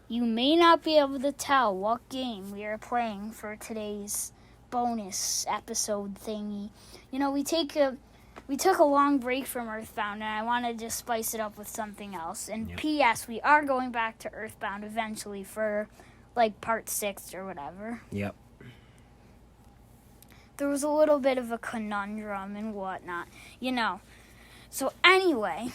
You may not be able to tell what game we are playing for today's bonus episode thingy. You know, we took a long break from Earthbound, and I wanted to spice it up with something else. And P.S., we are going back to Earthbound eventually for, like, part 6 or whatever. Yep. There was a little bit of a conundrum and whatnot, you know. So anyway,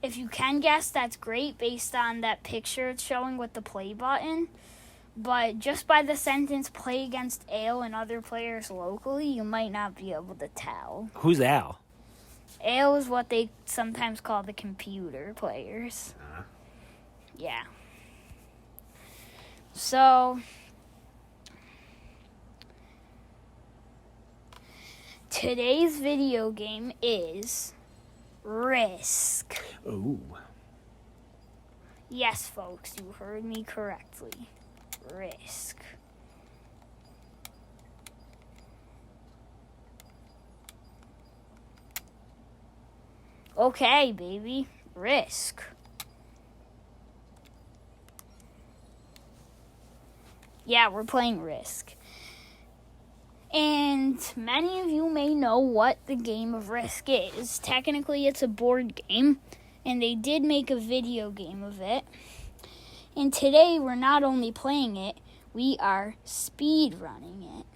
if you can guess, that's great based on that picture it's showing with the play button. But just by the sentence, play against Ale and other players locally, you might not be able to tell. Who's Al? Ale is what they sometimes call the computer players. Yeah. So, today's video game is Risk. Ooh. Yes, folks, you heard me correctly. Risk. Okay, baby. Risk. Yeah, we're playing Risk. And many of you may know what the game of Risk is. Technically, it's a board game, and they did make a video game of it. And today, we're not only playing it, we are speedrunning it.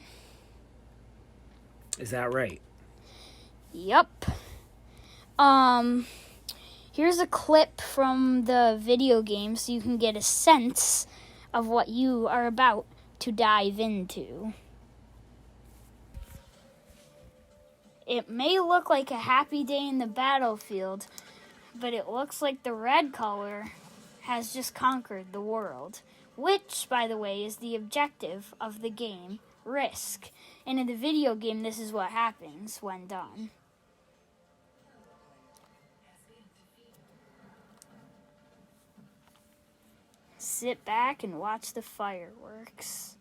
Is that right? Yep. Here's a clip from the video game so you can get a sense of what you are about to dive into. It may look like a happy day in the battlefield, but it looks like the red color has just conquered the world, which, by the way, is the objective of the game, Risk. And in the video game, this is what happens when done. Sit back and watch the fireworks.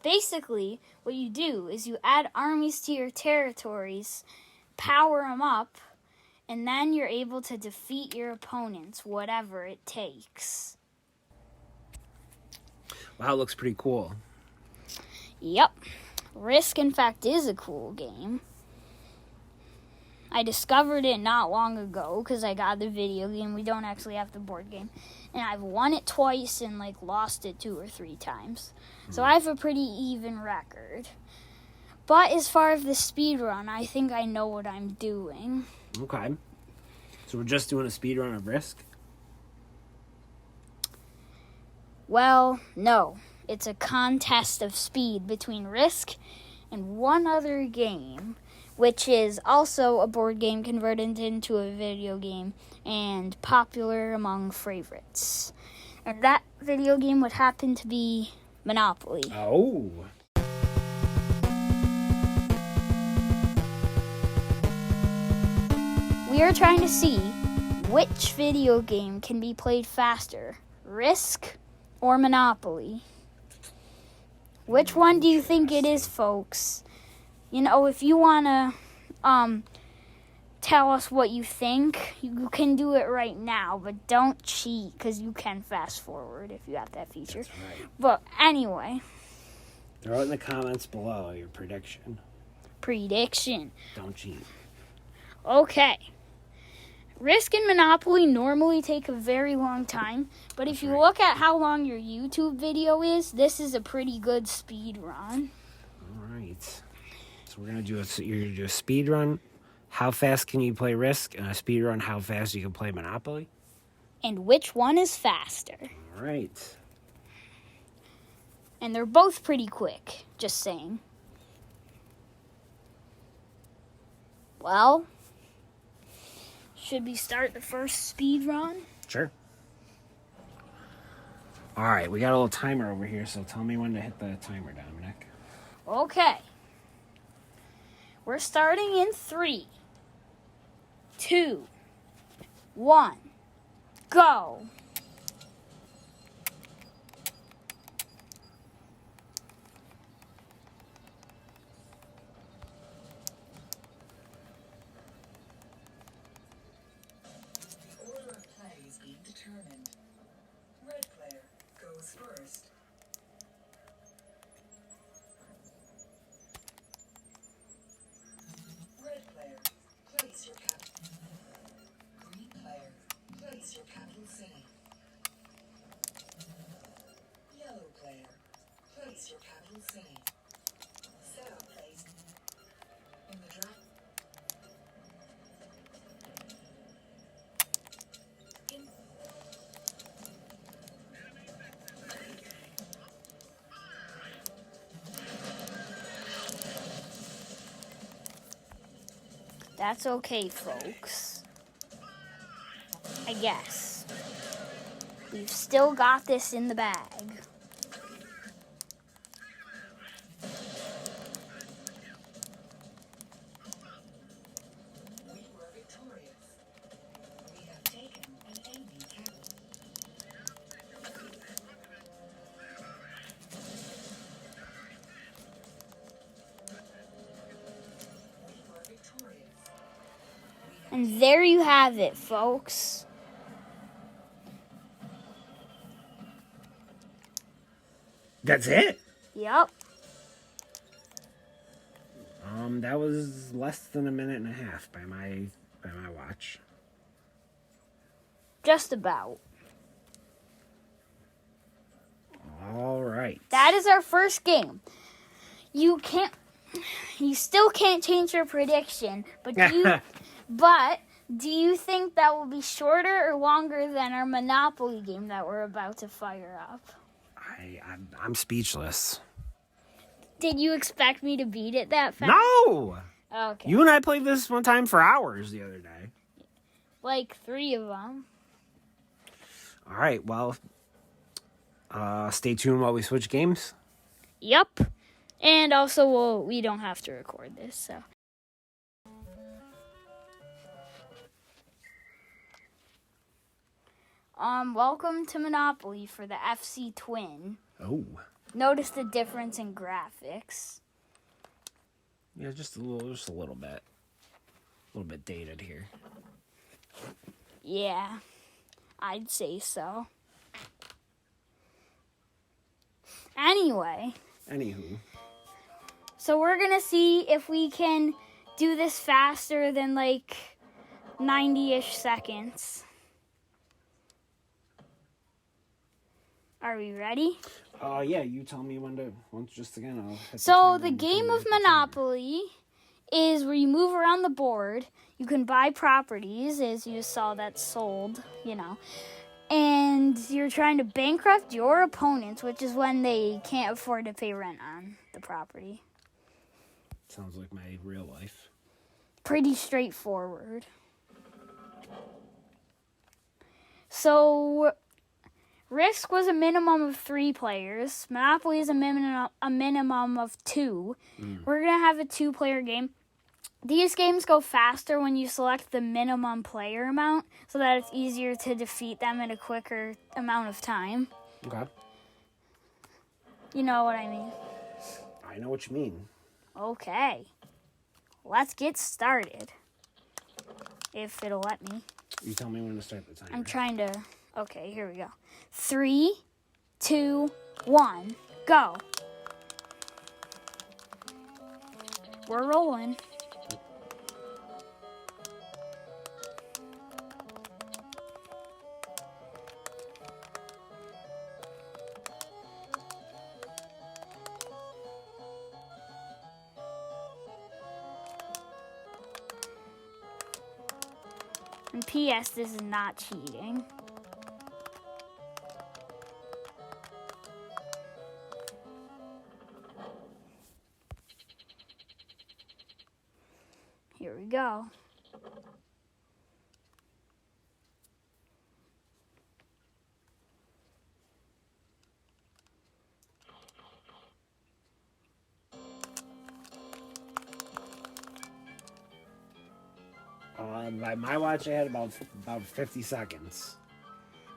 Basically, what you do is you add armies to your territories, power them up, and then you're able to defeat your opponents, whatever it takes. Wow, it looks pretty cool. Yep. Risk, in fact, is a cool game. I discovered it not long ago because I got the video game. We don't actually have the board game. And I've won it twice and, lost it 2 or 3 times. So I have a pretty even record. But as far as the speedrun, I think I know what I'm doing. Okay. So we're just doing a speedrun of Risk? Well, no. It's a contest of speed between Risk and one other game, which is also a board game converted into a video game and popular among favorites. And that video game would happen to be Monopoly. Oh. We are trying to see which video game can be played faster, Risk or Monopoly. Which one do you think it is, folks? You know, if you want to tell us what you think, you can do it right now, but don't cheat, because you can fast forward if you have that feature. That's right. But anyway. Throw it in the comments below, your prediction. Don't cheat. Okay. Risk and Monopoly normally take a very long time, but if you look at how long your YouTube video is, this is a pretty good speed run. All right. So you're gonna do a speed run. How fast can you play Risk? And a speed run, how fast you can play Monopoly? And which one is faster? All right. And they're both pretty quick, just saying. Well, should we start the first speed run? Sure. All right, we got a little timer over here, so tell me when to hit the timer, Dominic. Okay. We're starting in 3, 2, 1, go. That's okay, folks. I guess. We've still got this in the bag. And there you have it, folks. That's it? Yep. That was less than a minute and a half by my watch. Just about. All right. That is our first game. You still can't change your prediction, but do you think that will be shorter or longer than our Monopoly game that we're about to fire up? I'm speechless. Did you expect me to beat it that fast? No! Okay. You and I played this one time for hours the other day. Like 3 of them. All right, well, stay tuned while we switch games. Yep. And also, we don't have to record this, so. Welcome to Monopoly for the FC Twin. Oh. Notice the difference in graphics. Yeah, just a little bit. A little bit dated here. Yeah, I'd say so. Anyway. Anywho. So we're going to see if we can do this faster than like 90-ish seconds. Are we ready? Yeah, you tell me once just again. I'll hit So the the timer game and of Monopoly is where you move around the board. You can buy properties, as you saw that sold, And you're trying to bankrupt your opponents, which is when they can't afford to pay rent on the property. Sounds like my real life. Pretty straightforward. So, Risk was a minimum of 3 players. Monopoly is a minimum of 2. We're going to have a 2-player game. These games go faster when you select the minimum player amount so that it's easier to defeat them in a quicker amount of time. Okay. You know what I mean? I know what you mean. Okay. Let's get started. If it'll let me. You tell me when to start the timer. I'm trying to... Okay, here we go. 3, 2, 1, go. We're rolling. And P.S. This is not cheating. Here we go. By my watch, I had about 50 seconds.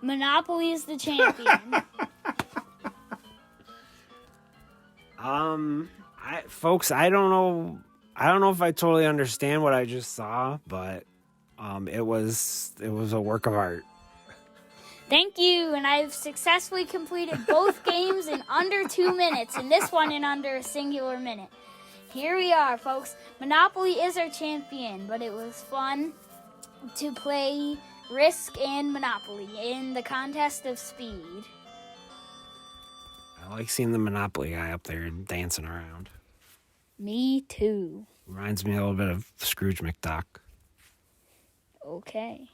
Monopoly is the champion. Folks, I don't know if I totally understand what I just saw, but it was a work of art. Thank you, and I've successfully completed both games in under 2 minutes, and this one in under a singular minute. Here we are, folks. Monopoly is our champion, but it was fun to play Risk and Monopoly in the contest of speed. I like seeing the Monopoly guy up there dancing around. Me too. Reminds me a little bit of Scrooge McDuck. Okay.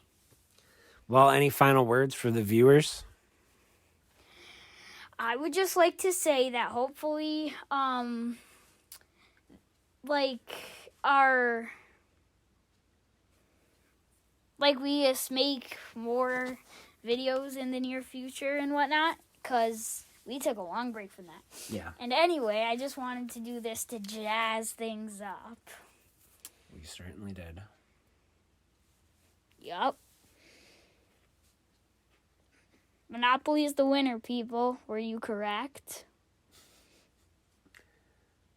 Well, any final words for the viewers? I would just like to say that hopefully, like we just make more videos in the near future and whatnot, because we took a long break from that. Yeah. And anyway, I just wanted to do this to jazz things up. We certainly did. Yup. Monopoly is the winner, people. Were you correct?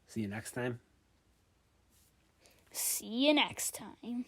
See you next time. See you next time.